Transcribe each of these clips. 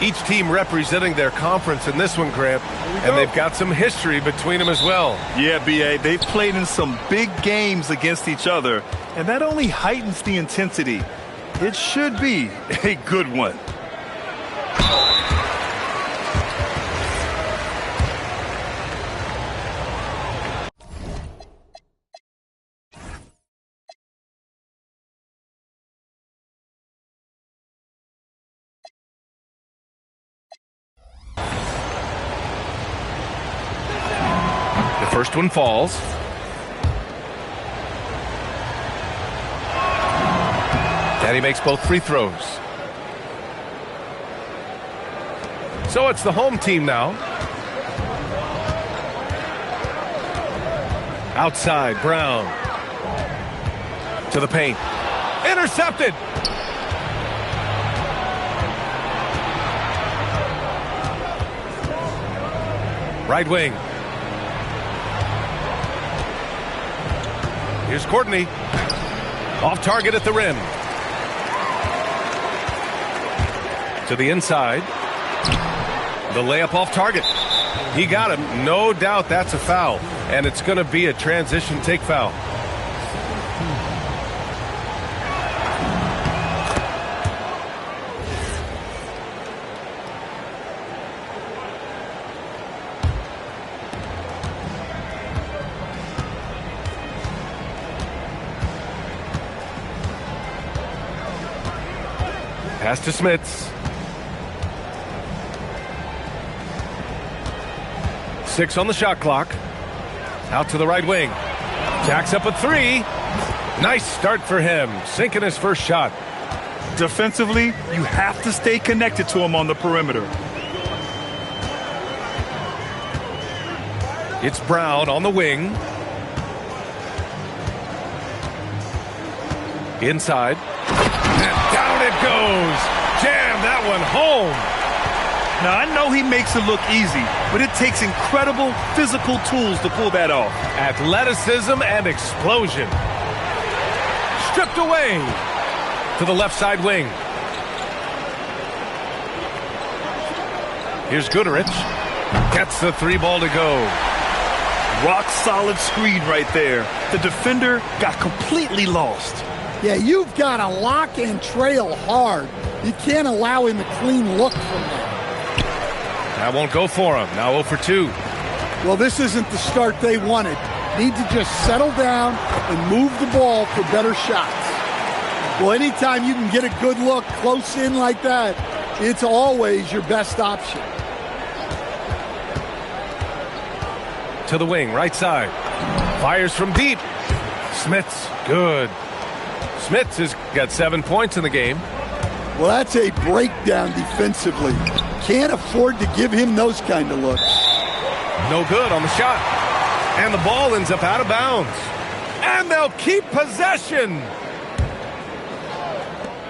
Each team representing their conference in this one, Grant, and they've got some history between them as well. Yeah, B.A., they've played in some big games against each other, and that only heightens the intensity. It should be a good one. First one falls. And he makes both free throws. So it's the home team now. Outside, Brown. To the paint. Intercepted! Right wing. Here's Courtney. Off target at the rim. To the inside. The layup off target. He got him. No doubt that's a foul. And it's going to be a transition take foul. Pass to Smits. 6 on the shot clock. Out to the right wing. Jacks up a 3. Nice start for him. Sinking his first shot. Defensively, you have to stay connected to him on the perimeter. It's Brown on the wing. Inside. And down it goes. Jam that one home. Now, I know he makes it look easy, but it takes incredible physical tools to pull that off. Athleticism and explosion. Stripped away to the left side wing. Here's Goodrich. Gets the 3 ball to go. Rock solid screen right there. The defender got completely lost. Yeah, you've got to lock and trail hard. You can't allow him a clean look from there. That won't go for him. Now 0 for 2. Well, this isn't the start they wanted. Need to just settle down and move the ball for better shots. Well, anytime you can get a good look close in like that, it's always your best option. To the wing, right side. Fires from deep. Smits, good. Smits has got 7 points in the game. Well, that's a breakdown defensively. Can't afford to give him those kind of looks. No good on the shot. And the ball ends up out of bounds. And they'll keep possession.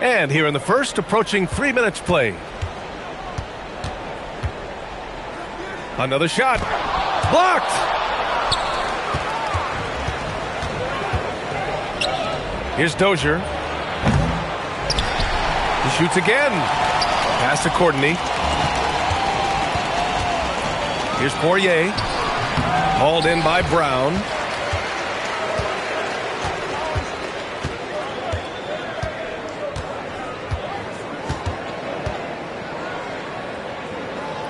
And here in the first, approaching 3 minutes played. Another shot. Blocked. Here's Dozier. He shoots again. Pass to Courtney. Here's Poirier. Hauled in by Brown.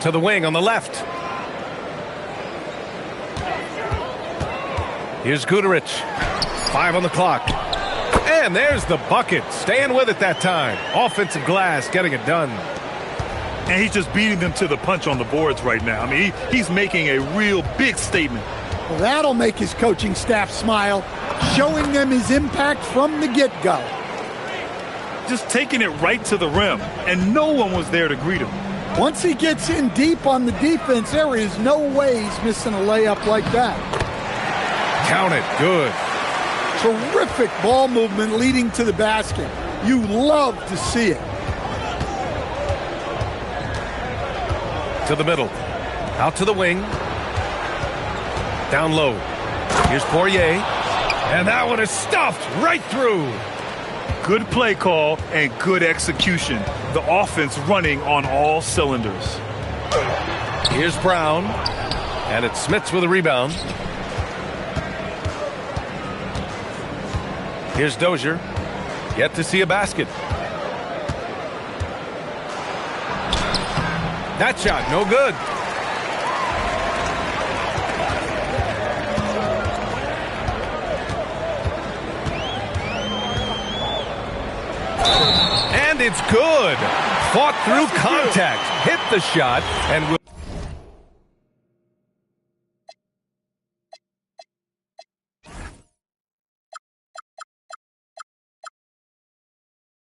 To the wing on the left. Here's Goodrich. 5 on the clock. And there's the bucket. Staying with it that time. Offensive glass getting it done. And he's just beating them to the punch on the boards right now. I mean, he's making a real big statement. Well, that'll make his coaching staff smile, showing them his impact from the get-go. Just taking it right to the rim, and no one was there to greet him. Once he gets in deep on the defense, there is no way he's missing a layup like that. Count it. Good. Terrific ball movement leading to the basket. You love to see it. To the middle. Out to the wing. Down low. Here's Poirier. And that one is stuffed right through. Good play call and good execution. The offense running on all cylinders. Here's Brown, and it's Smits with a rebound. Here's Dozier. Yet to see a basket. That shot, no good. And it's good. Fought through contact. Hit the shot and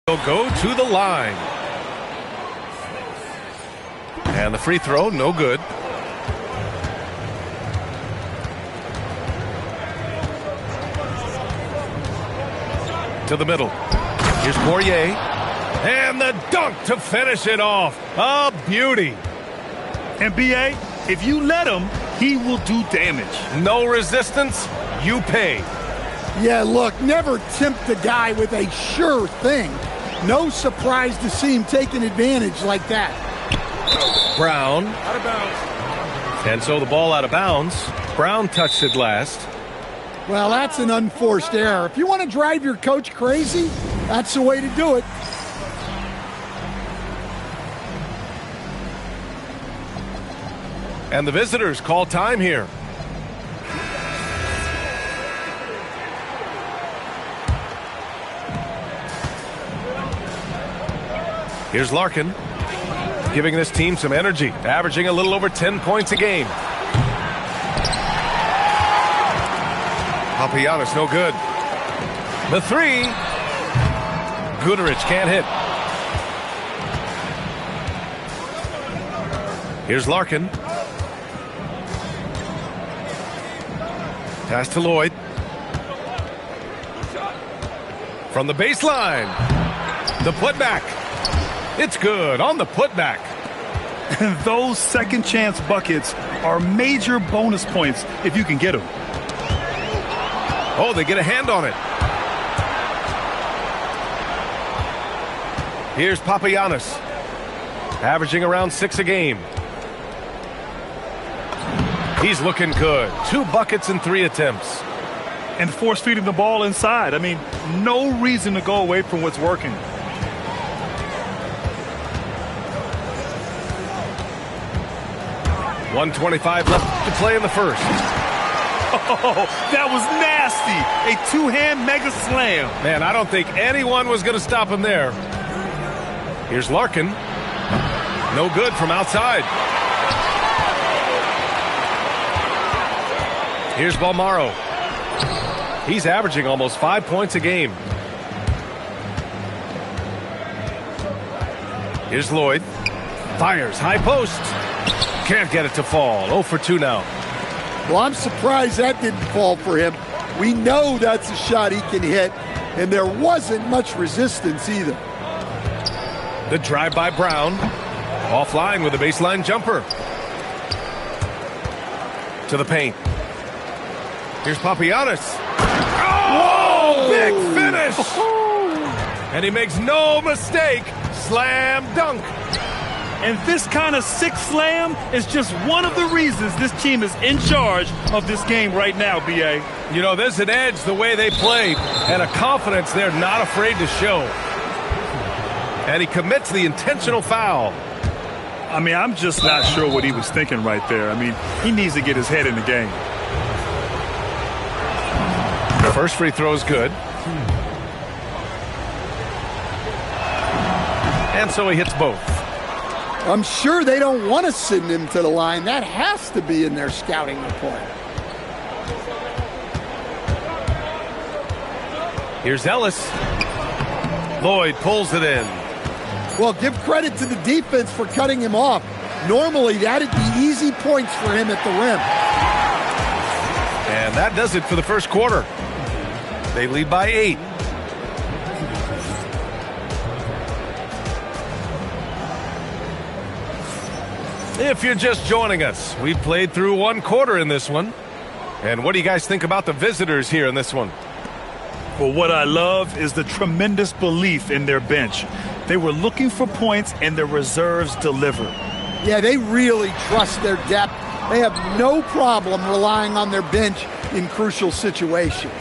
will go to the line. And the free throw, no good. To the middle. Here's Poirier. And the dunk to finish it off. A beauty. And B.A., if you let him, he will do damage. No resistance, you pay. Yeah, look, never tempt a guy with a sure thing. No surprise to see him taking advantage like that. Brown. Out of bounds. And so the ball out of bounds. Brown touched it last. Well, that's an unforced error. If you want to drive your coach crazy, that's the way to do it. And the visitors call time here. Here's Larkin, giving this team some energy, averaging a little over 10 points a game. Papagiannis, no good. The three. Guterich can't hit. Here's Larkin. Pass to Lloyd. From the baseline. The putback. It's good on the putback. And those second chance buckets are major bonus points if you can get them. Oh, they get a hand on it. Here's Papagiannis, averaging around 6 a game. He's looking good. 2 buckets and 3 attempts. And force feeding the ball inside. I mean, no reason to go away from what's working. .125 left to play in the first. Oh, that was nasty. A 2-hand mega slam. Man, I don't think anyone was going to stop him there. Here's Larkin. No good from outside. Here's Balmaro. He's averaging almost 5 points a game. Here's Lloyd. Fires, high post. Can't get it to fall. 0 for 2 now. Well, I'm surprised that didn't fall for him. We know that's a shot he can hit, and there wasn't much resistance either. The drive by Brown. Offline with a baseline jumper. To the paint. Here's Papagiannis. Oh, big finish! And he makes no mistake. Slam dunk. And this kind of sick slam is just one of the reasons this team is in charge of this game right now, B.A. You know, there's an edge the way they play and a confidence they're not afraid to show. And he commits the intentional foul. I mean, I'm just not sure what he was thinking right there. I mean, he needs to get his head in the game. The first free throw is good. And so he hits both. I'm sure they don't want to send him to the line. That has to be in their scouting report. Here's Ellis. Lloyd pulls it in. Well, give credit to the defense for cutting him off. Normally, that'd be easy points for him at the rim. And that does it for the first quarter. They lead by 8. If you're just joining us, we've played through 1 quarter in this one. And what do you guys think about the visitors here in this one? Well, what I love is the tremendous belief in their bench. They were looking for points, and their reserves delivered. Yeah, they really trust their depth. They have no problem relying on their bench in crucial situations.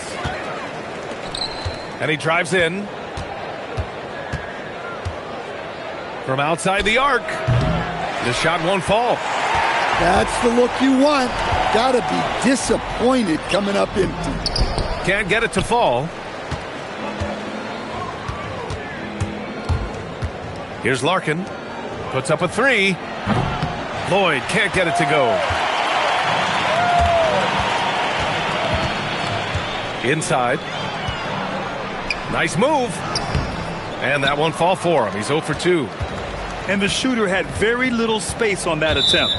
And he drives in. From outside the arc. The shot won't fall. That's the look you want. Gotta be disappointed coming up empty. Can't get it to fall. Here's Larkin. Puts up a three. Lloyd can't get it to go. Inside. Nice move. And that won't fall for him. He's 0 for 2. And the shooter had very little space on that attempt.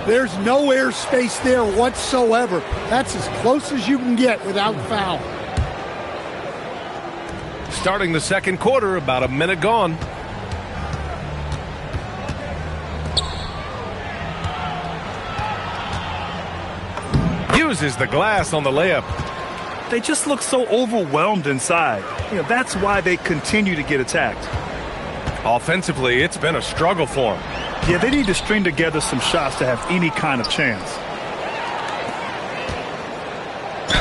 There's no air space there whatsoever. That's as close as you can get without foul. Starting the second quarter, about a minute gone. Uses the glass on the layup. They just look so overwhelmed inside. That's why they continue to get attacked. Offensively, it's been a struggle for them. Yeah, they need to string together some shots to have any kind of chance.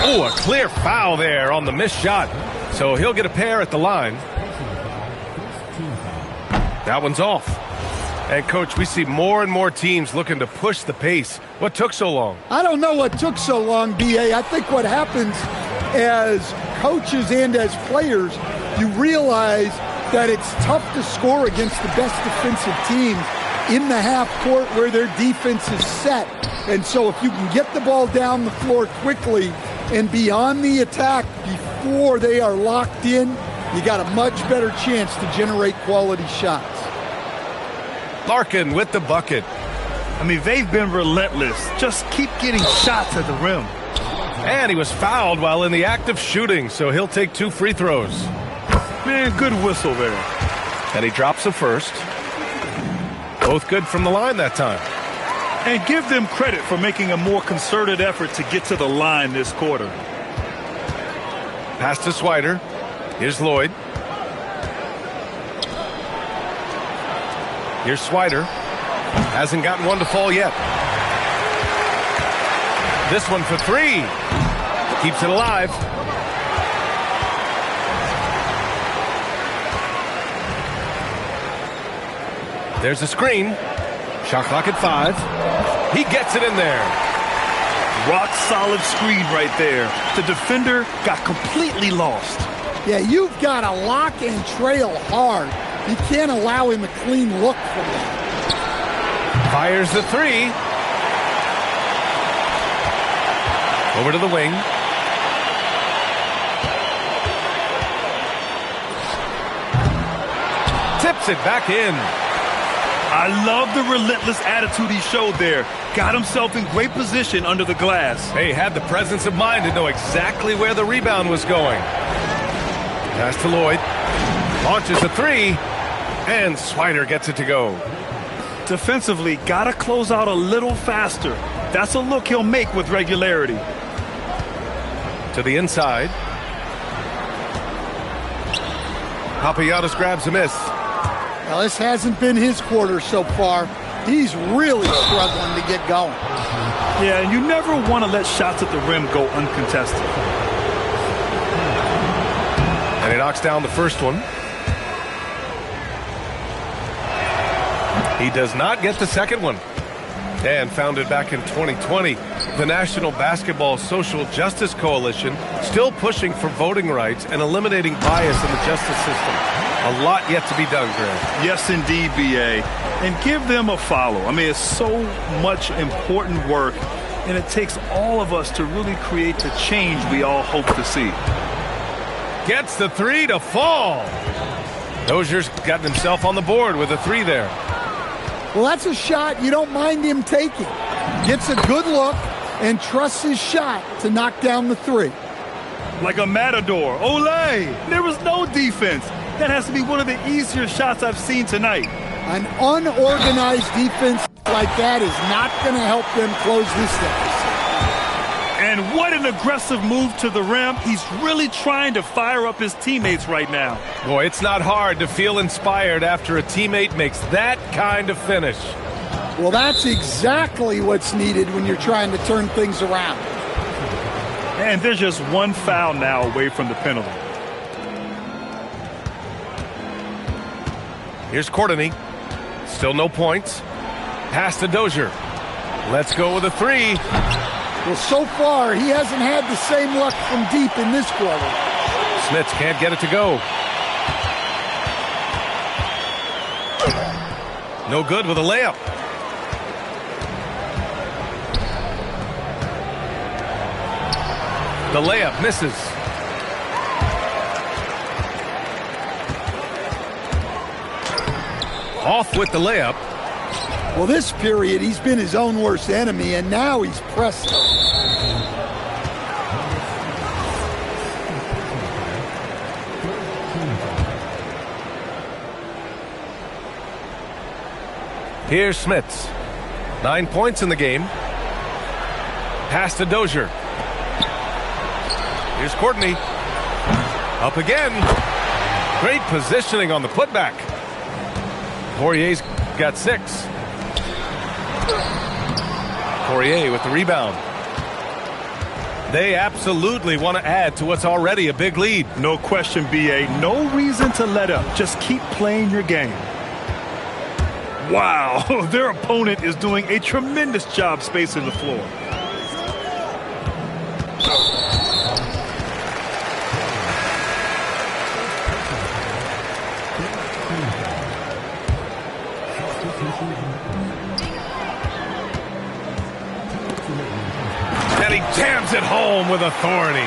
Oh, a clear foul there on the missed shot. So he'll get a pair at the line. That one's off. And, Coach, we see more and more teams looking to push the pace. What took so long? I don't know what took so long, B.A. I think what happens as coaches and as players, you realize that it's tough to score against the best defensive teams in the half court where their defense is set. And so if you can get the ball down the floor quickly and be on the attack before they are locked in, you got a much better chance to generate quality shots. Larkin with the bucket. I mean, they've been relentless. Just keep getting shots at the rim. And he was fouled while in the act of shooting, so he'll take 2 free throws. Man, good whistle there. And he drops a first. Both good from the line that time. And give them credit for making a more concerted effort to get to the line this quarter. Pass to Swider. Here's Lloyd. Here's Swider. Hasn't gotten one to fall yet. This one for 3. Keeps it alive. There's a screen. Shot clock at 5. He gets it in there. Rock solid screen right there. The defender got completely lost. Yeah, you've got to lock and trail hard. You can't allow him a clean look from that. Fires the 3. Over to the wing. Tips it back in. I love the relentless attitude he showed there. Got himself in great position under the glass. He had the presence of mind to know exactly where the rebound was going. Pass to Lloyd. Launches a 3. And Swider gets it to go. Defensively, got to close out a little faster. That's a look he'll make with regularity. To the inside. Papagiannis grabs a miss. Now, this hasn't been his quarter so far. He's really struggling to get going. Yeah, and you never want to let shots at the rim go uncontested. And he knocks down the first one. He does not get the second one. And founded back in 2020, the National Basketball Social Justice Coalition still pushing for voting rights and eliminating bias in the justice system. A lot yet to be done, Greg. Yes, indeed, B.A. And give them a follow. I mean, it's so much important work, and it takes all of us to really create the change we all hope to see. Gets the 3 to fall. Dozier's gotten himself on the board with a 3 there. Well, that's a shot you don't mind him taking. Gets a good look and trusts his shot to knock down the 3. Like a matador. Olé! There was no defense. That has to be one of the easier shots I've seen tonight. An unorganized defense like that is not going to help them close this deficit. And what an aggressive move to the rim. He's really trying to fire up his teammates right now. Boy, it's not hard to feel inspired after a teammate makes that kind of finish. Well, that's exactly what's needed when you're trying to turn things around. And there's just one foul now away from the penalty. Here's Courtney. Still no points. Pass to Dozier. Let's go with a three. Well, so far, he hasn't had the same luck from deep in this quarter. Smits can't get it to go. No good with a layup. The layup misses. Off with the layup. Well, this period, he's been his own worst enemy, and now he's pressed. Here's Smits. 9 points in the game. Pass to Dozier. Here's Courtney. Up again. Great positioning on the putback. Poirier's got 6. Poirier with the rebound. They absolutely want to add to what's already a big lead. No question, B.A. No reason to let up. Just keep playing your game. Wow, their opponent is doing a tremendous job spacing the floor. And he jams it home with authority.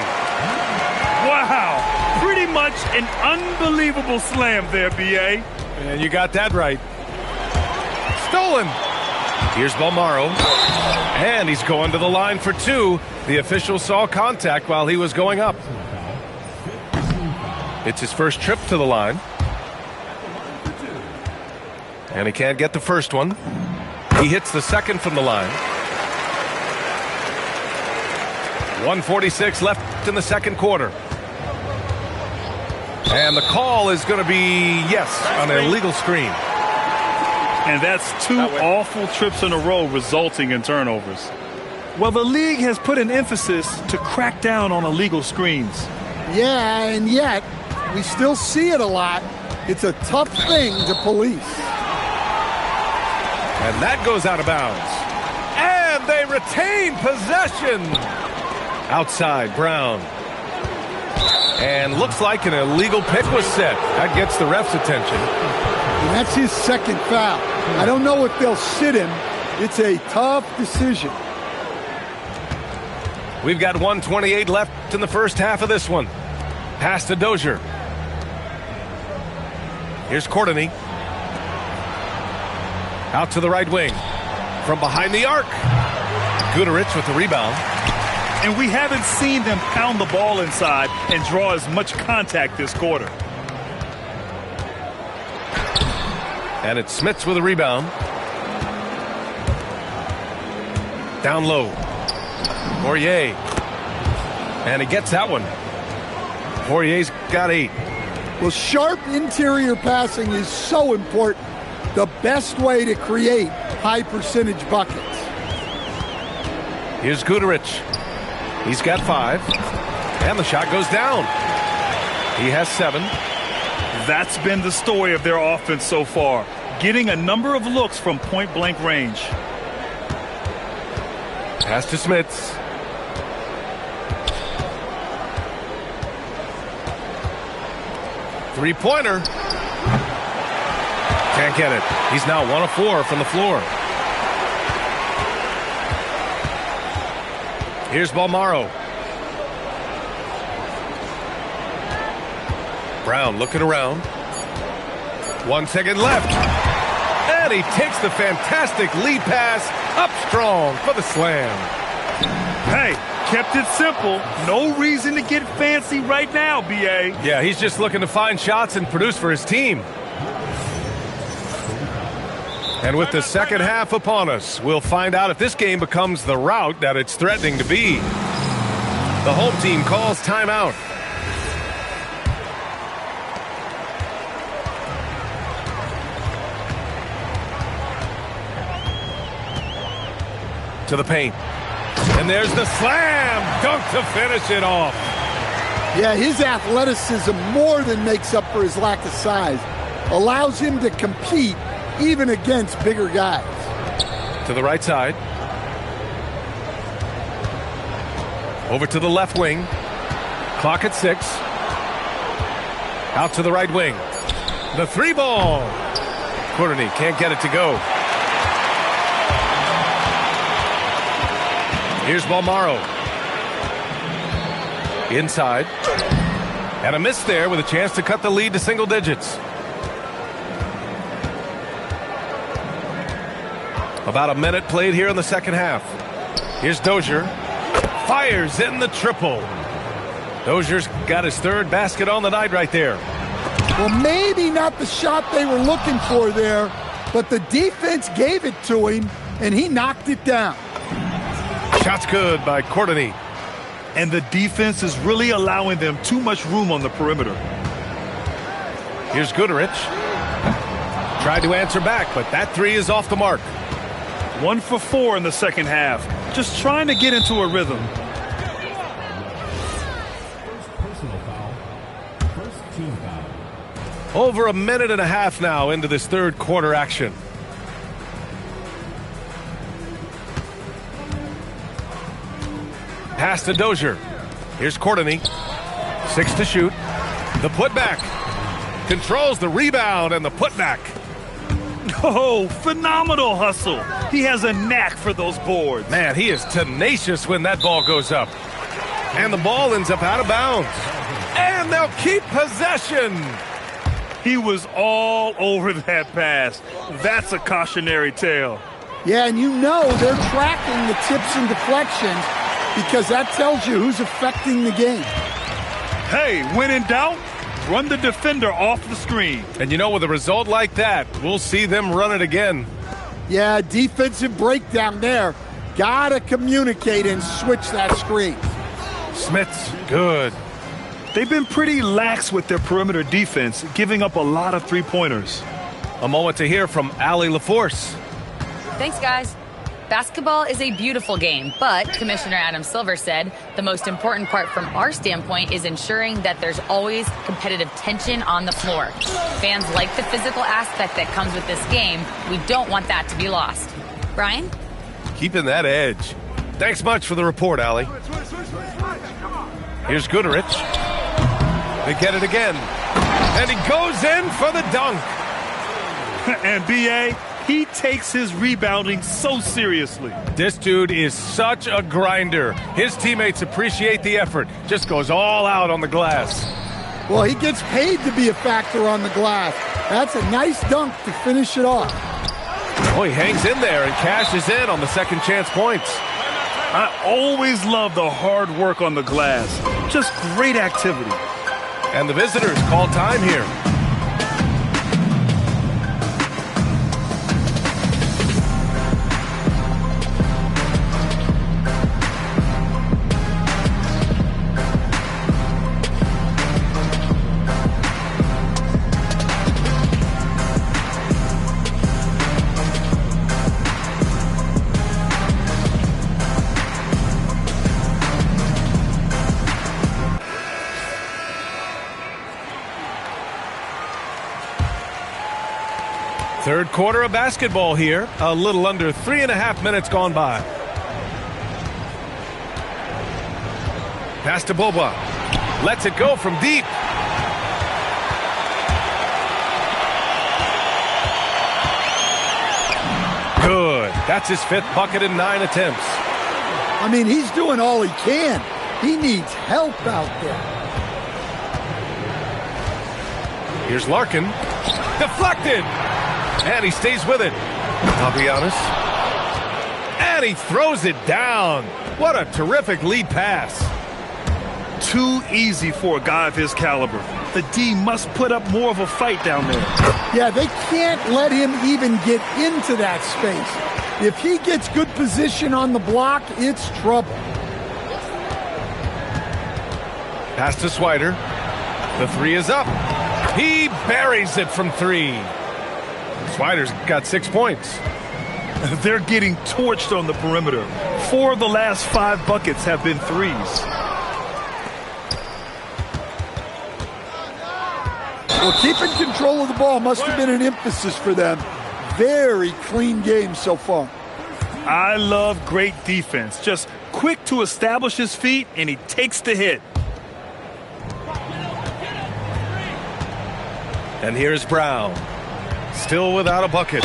Wow, pretty much an unbelievable slam there, B.A. And you got that right. Stolen. Here's Balmaro. And he's going to the line for 2. The official saw contact while he was going up. It's his first trip to the line. And he can't get the first one. He hits the second from the line. 1:46 left in the second quarter. And the call is going to be, yes, on an illegal screen. And that's 2 awful trips in a row resulting in turnovers. Well, the league has put an emphasis to crack down on illegal screens. Yeah, and yet, we still see it a lot. It's a tough thing to police. And that goes out of bounds. And they retain possession. Outside, Brown. And looks like an illegal pick was set. That gets the ref's attention. And that's his second foul. I don't know if they'll sit him. It's a tough decision. We've got 1:28 left in the first half of this one. Pass to Dozier. Here's Courtney. Out to the right wing. From behind the arc. Guduric with the rebound. And we haven't seen them pound the ball inside and draw as much contact this quarter. And it's Smits with a rebound. Down low. Poirier. And he gets that one. Poirier's got 8. Well, sharp interior passing is so important. The best way to create high percentage buckets. Here's Guduric. He's got 5. And the shot goes down. He has 7. That's been the story of their offense so far. Getting a number of looks from point-blank range. Pass to Smits. Three-pointer. Can't get it. He's now 1 of 4 from the floor. Here's Balmaro. Brown looking around. 1 second left. And he takes the fantastic lead pass up strong for the slam. Hey, kept it simple. No reason to get fancy right now, B.A. Yeah, he's just looking to find shots and produce for his team. And with the second half upon us, we'll find out if this game becomes the rout that it's threatening to be. The home team calls timeout. To the paint. And there's the slam dunk to finish it off. Yeah, his athleticism more than makes up for his lack of size. Allows him to compete even against bigger guys. To the right side. Over to the left wing. Clock at 6. Out to the right wing. The 3 ball. Courtney can't get it to go. Here's Balmaro. Inside. And a miss there with a chance to cut the lead to single digits. About a minute played here in the second half. Here's Dozier. Fires in the triple. Dozier's got his 3rd basket on the night right there. Well, maybe not the shot they were looking for there, but the defense gave it to him, and he knocked it down. Shot's good by Courtney. And the defense is really allowing them too much room on the perimeter. Here's Goodrich. Tried to answer back, but that 3 is off the mark. 1 for 4 in the second half. Just trying to get into a rhythm. Over a minute and a half now into this 3rd quarter action. Pass to Dozier. Here's Courtney. 6 to shoot. The putback. Controls the rebound and the putback. Oh, phenomenal hustle. He has a knack for those boards. Man, he is tenacious when that ball goes up. And the ball ends up out of bounds. And they'll keep possession. He was all over that pass. That's a cautionary tale. Yeah, and you know they're tracking the tips and deflections because that tells you who's affecting the game. Hey, when in doubt, run the defender off the screen. And you know, with a result like that, we'll see them run it again. Yeah, defensive breakdown there. Gotta communicate and switch that screen. Smith's good. They've been pretty lax with their perimeter defense, giving up a lot of 3-pointers. A moment to hear from Allie LaForce. Thanks, guys. Basketball is a beautiful game, but Commissioner Adam Silver said the most important part from our standpoint is ensuring that there's always competitive tension on the floor. Fans like the physical aspect that comes with this game. We don't want that to be lost. Brian? Keeping that edge. Thanks much for the report, Allie. Here's Goodrich. They get it again. And he goes in for the dunk. And B.A., he takes his rebounding so seriously. This dude is such a grinder. His teammates appreciate the effort. Just goes all out on the glass. Well, he gets paid to be a factor on the glass. That's a nice dunk to finish it off. Oh, he hangs in there and cashes in on the second chance points. I always love the hard work on the glass. Just great activity. And the visitors call time here. Third quarter of basketball here. A little under 3.5 minutes gone by. Pass to Boba. Lets it go from deep. Good. That's his 5th bucket in 9 attempts. I mean, he's doing all he can. He needs help out there. Here's Larkin. Deflected. And he stays with it. I'll be honest. And he throws it down. What a terrific lead pass. Too easy for a guy of his caliber. The D must put up more of a fight down there. Yeah, they can't let him even get into that space. If he gets good position on the block, it's trouble. Pass to Swider. The three is up. He buries it from three. Swider's got 6 points. They're getting torched on the perimeter. 4 of the last 5 buckets have been threes. Well, keeping control of the ball must have been an emphasis for them. Very clean game so far. I love great defense. Just quick to establish his feet, and he takes the hit. And here's Brown. Still without a bucket.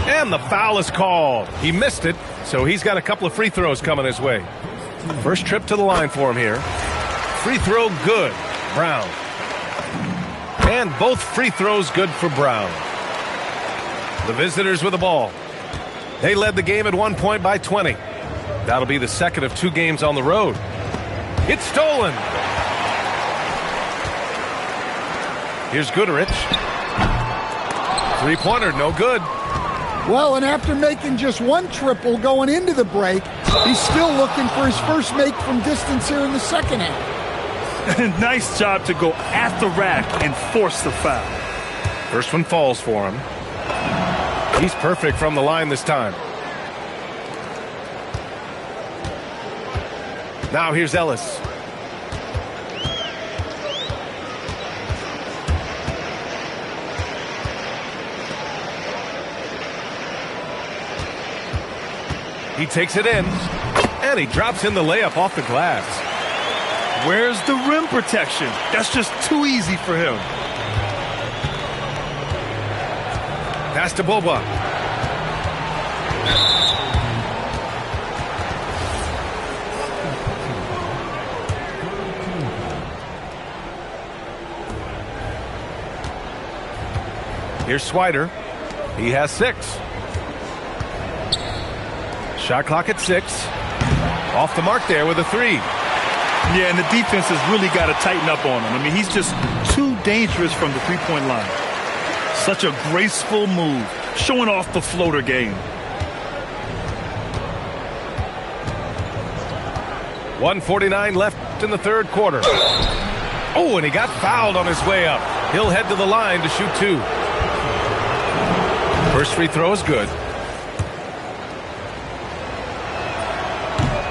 And the foul is called. He missed it, so he's got a couple of free throws coming his way. First trip to the line for him here. Free throw good. Brown. And both free throws good for Brown. The visitors with the ball. They led the game at 1 point by 20. That'll be the second of 2 games on the road. It's stolen. Here's Goodrich. Three-pointer, no good. Well, and after making just 1 triple going into the break, he's still looking for his first make from distance here in the second half. Nice job to go at the rack and force the foul. First one falls for him. He's perfect from the line this time. Now here's Ellis. He takes it in, and he drops in the layup off the glass. Where's the rim protection? That's just too easy for him. Pass to Boba. Here's Swider. He has 6. Shot clock at 6. Off the mark there with a 3. Yeah, and the defense has really got to tighten up on him. I mean, he's just too dangerous from the three-point line. Such a graceful move, showing off the floater game. 1:49 left in the third quarter. Oh, and he got fouled on his way up. He'll head to the line to shoot 2. First free throw is good.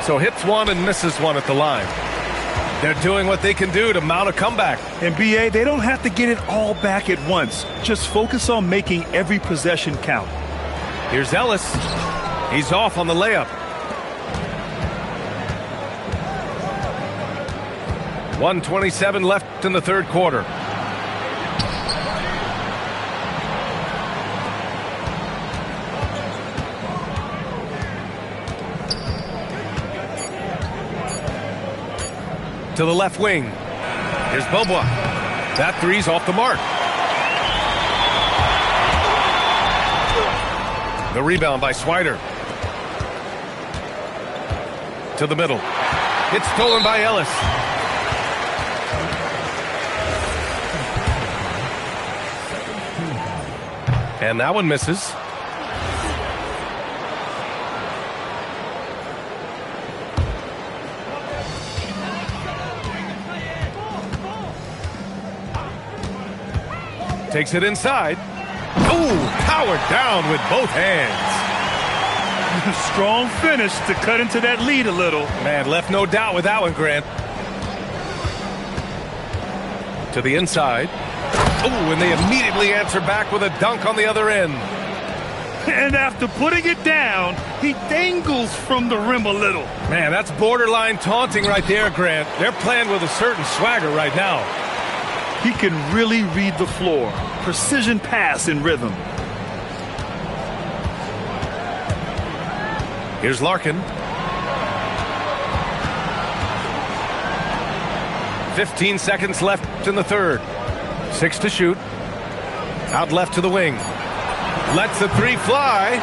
So hits 1 and misses 1 at the line. They're doing what they can do to mount a comeback. And BA, they don't have to get it all back at once. Just focus on making every possession count. Here's Ellis. He's off on the layup. 1:27 left in the third quarter. To the left wing. Here's Boba. That three's off the mark. The rebound by Swider. To the middle. It's stolen by Ellis. And that one misses. Takes it inside. Oh, powered down with both hands. Strong finish to cut into that lead a little. Man, left no doubt with that one, Grant. To the inside. Oh, and they immediately answer back with a dunk on the other end. And after putting it down, he dangles from the rim a little. Man, that's borderline taunting right there, Grant. They're playing with a certain swagger right now. He can really read the floor. Precision pass in rhythm. Here's Larkin. 15 seconds left in the third. 6 to shoot. Out left to the wing. Lets the 3 fly.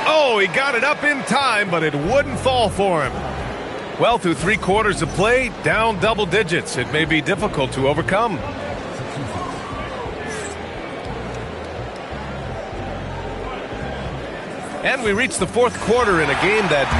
Oh, he got it up in time, but it wouldn't fall for him. Well, through 3 quarters of play, down double digits. It may be difficult to overcome. And we reach the fourth quarter in a game that...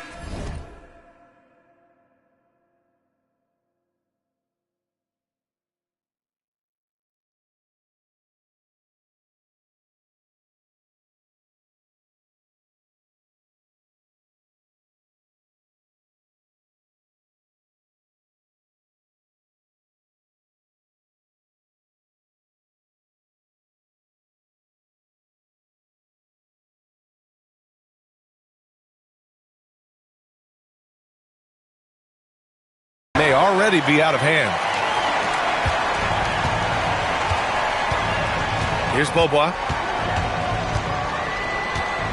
may already be out of hand. Here's Beaubois.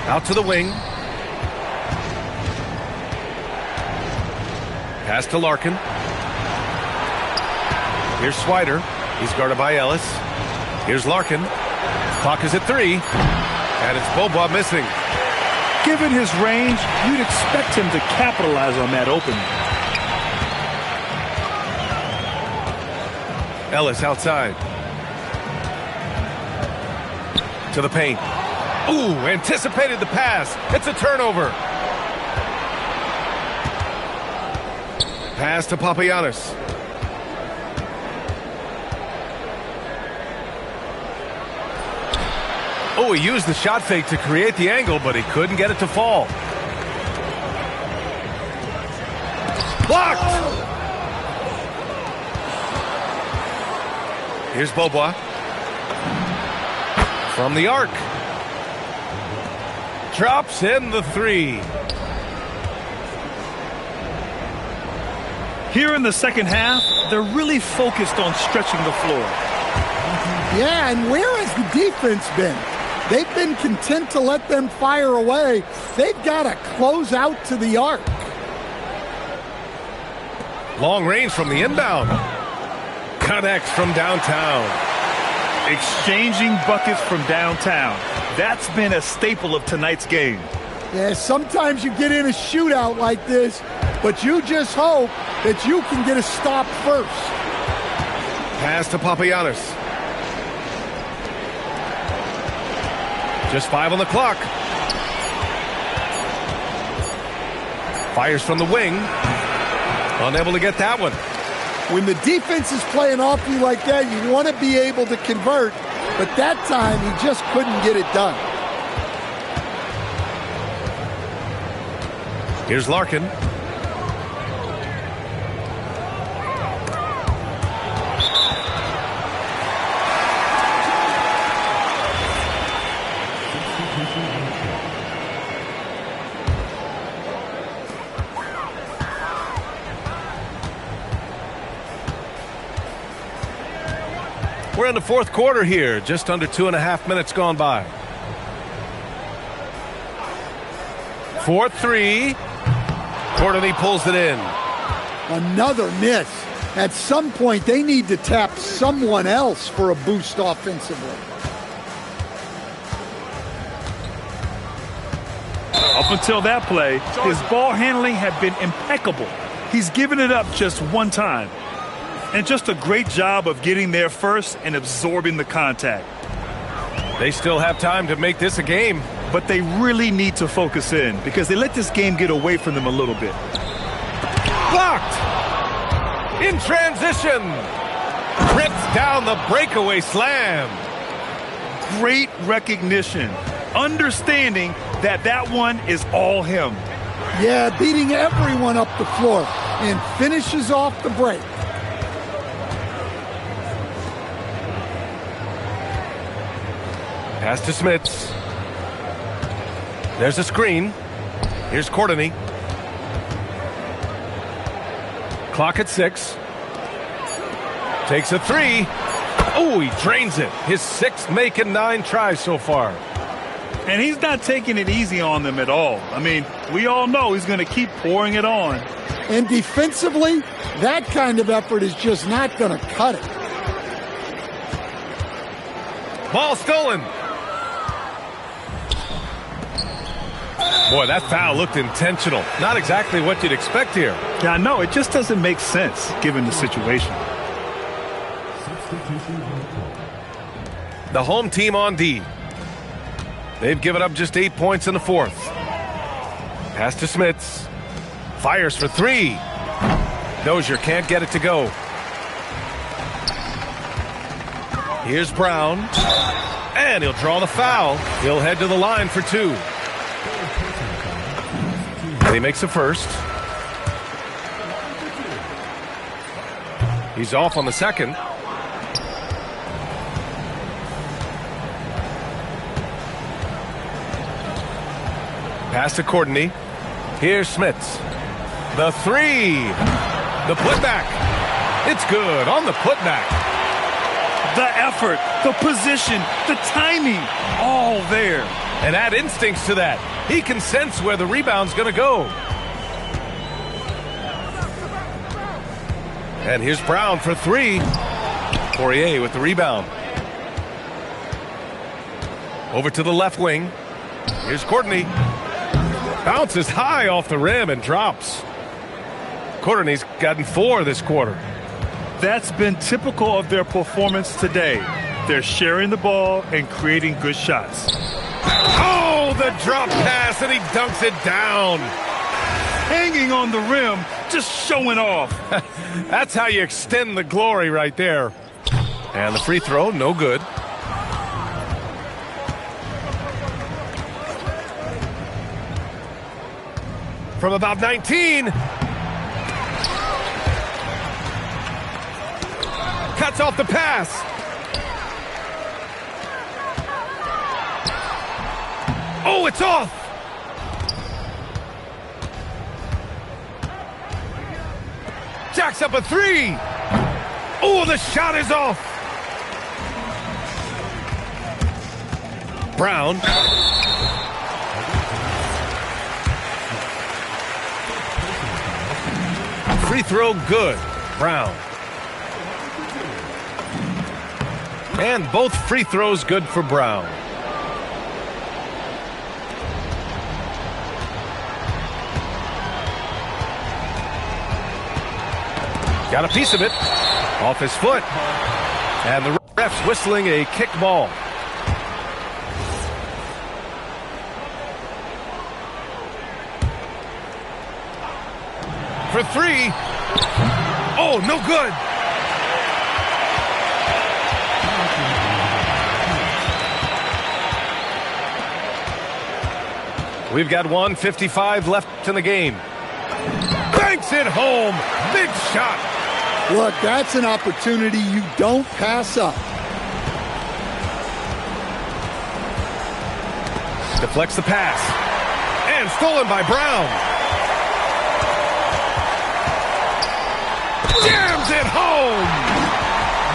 Out to the wing. Pass to Larkin. Here's Swider. He's guarded by Ellis. Here's Larkin. Clock is at 3. And it's Beaubois missing. Given his range, you'd expect him to capitalize on that opening. Ellis outside. To the paint. Ooh, anticipated the pass. It's a turnover. Pass to Papagiannis. Oh, he used the shot fake to create the angle, but he couldn't get it to fall. Blocked! Here's Beaubois. From the arc. Drops in the 3. Here in the second half, they're really focused on stretching the floor. Yeah, and where has the defense been? They've been content to let them fire away. They've got to close out to the arc. Long range from the inbound. Connects from downtown. Exchanging buckets from downtown. That's been a staple of tonight's game. Yeah, sometimes you get in a shootout like this, but you just hope that you can get a stop first. Pass to Papagiannis. Just 5 on the clock. Fires from the wing. Unable to get that one. When the defense is playing off you like that, you want to be able to convert, but that time he just couldn't get it done. Here's Larkin. We're in the fourth quarter here, just under 2.5 minutes gone by. 4-3. Courtney pulls it in. Another miss. At some point, they need to tap someone else for a boost offensively. Up until that play, his ball handling had been impeccable. He's given it up just one time. And just a great job of getting there first and absorbing the contact. They still have time to make this a game. But they really need to focus in because they let this game get away from them a little bit. Blocked! In transition! Rips down the breakaway slam. Great recognition. Understanding that that one is all him. Yeah, beating everyone up the floor and finishes off the break. Pass to Smits. There's a screen. Here's Courtney. Clock at 6. Takes a 3. Oh, he drains it. His 6th make and 9 tries so far. And he's not taking it easy on them at all. I mean, we all know he's going to keep pouring it on. And defensively, that kind of effort is just not going to cut it. Ball stolen. Boy, that foul looked intentional. Not exactly what you'd expect here. Yeah, I know. It just doesn't make sense given the situation. The home team on D. They've given up just 8 points in the fourth. Pass to Smits. Fires for three. Dozier can't get it to go. Here's Brown. And he'll draw the foul. He'll head to the line for two. And he makes the first. He's off on the second. Pass to Courtney. Here's Smits. The three. The putback. It's good on the putback. The effort, the position, the timing, all there. And add instincts to that. He can sense where the rebound's going to go. And here's Brown for three. Poirier with the rebound. Over to the left wing. Here's Courtney. Bounces high off the rim and drops. Courtney's gotten 4 this quarter. That's been typical of their performance today. They're sharing the ball and creating good shots. Oh, the drop pass, and he dunks it down. Hanging on the rim, just showing off. That's how you extend the glory right there. And the free throw, no good. From about 19. Cuts off the pass. Oh, it's off. Jacks up a three. Oh, the shot is off. Brown. Free throw good. Brown. And both free throws good for Brown. Got a piece of it. Off his foot. And the ref's whistling a kick ball. For three. Oh, no good. We've got 1:55 left in the game. Banks it home. Big shot. Look, that's an opportunity you don't pass up. Deflects the pass. And stolen by Brown. Jams it home.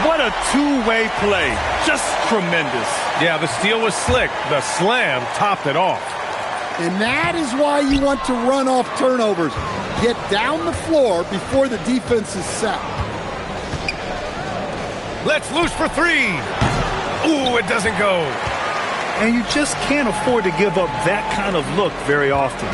What a two-way play. Just tremendous. Yeah, the steal was slick. The slam topped it off. And that is why you want to run off turnovers. Get down the floor before the defense is set. Let's loose for three. Ooh, it doesn't go. And you just can't afford to give up that kind of look very often.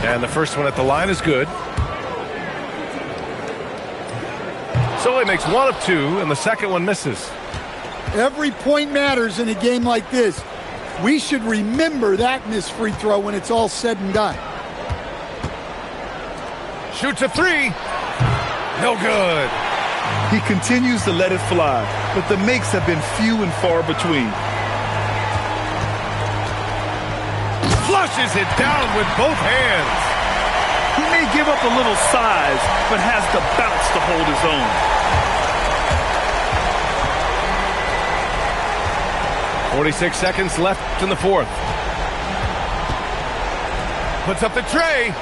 And the first one at the line is good. So he makes 1 of 2, and the second one misses. Every point matters in a game like this. We should remember that missed free throw when it's all said and done. Shoots a three. No good. He continues to let it fly, but the makes have been few and far between. Flushes it down with both hands. He may give up a little size, but has the bounce to hold his own. 46 seconds left in the fourth. Puts up the tray.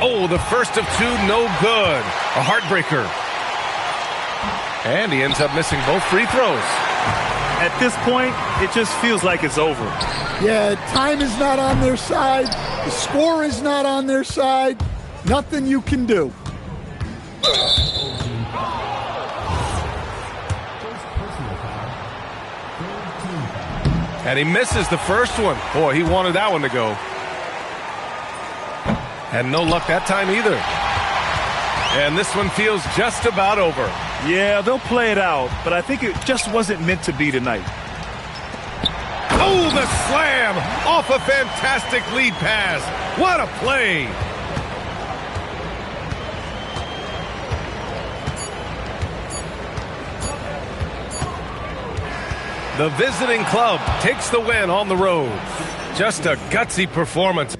Oh, the first of 2, no good. A heartbreaker. And he ends up missing both free throws. At this point, it just feels like it's over. Yeah, time is not on their side. The score is not on their side. Nothing you can do. And he misses the first one. Boy, he wanted that one to go. And no luck that time either. And this one feels just about over. Yeah, they'll play it out, but I think it just wasn't meant to be tonight. Oh, the slam off a fantastic lead pass. What a play. The visiting club takes the win on the road. Just a gutsy performance.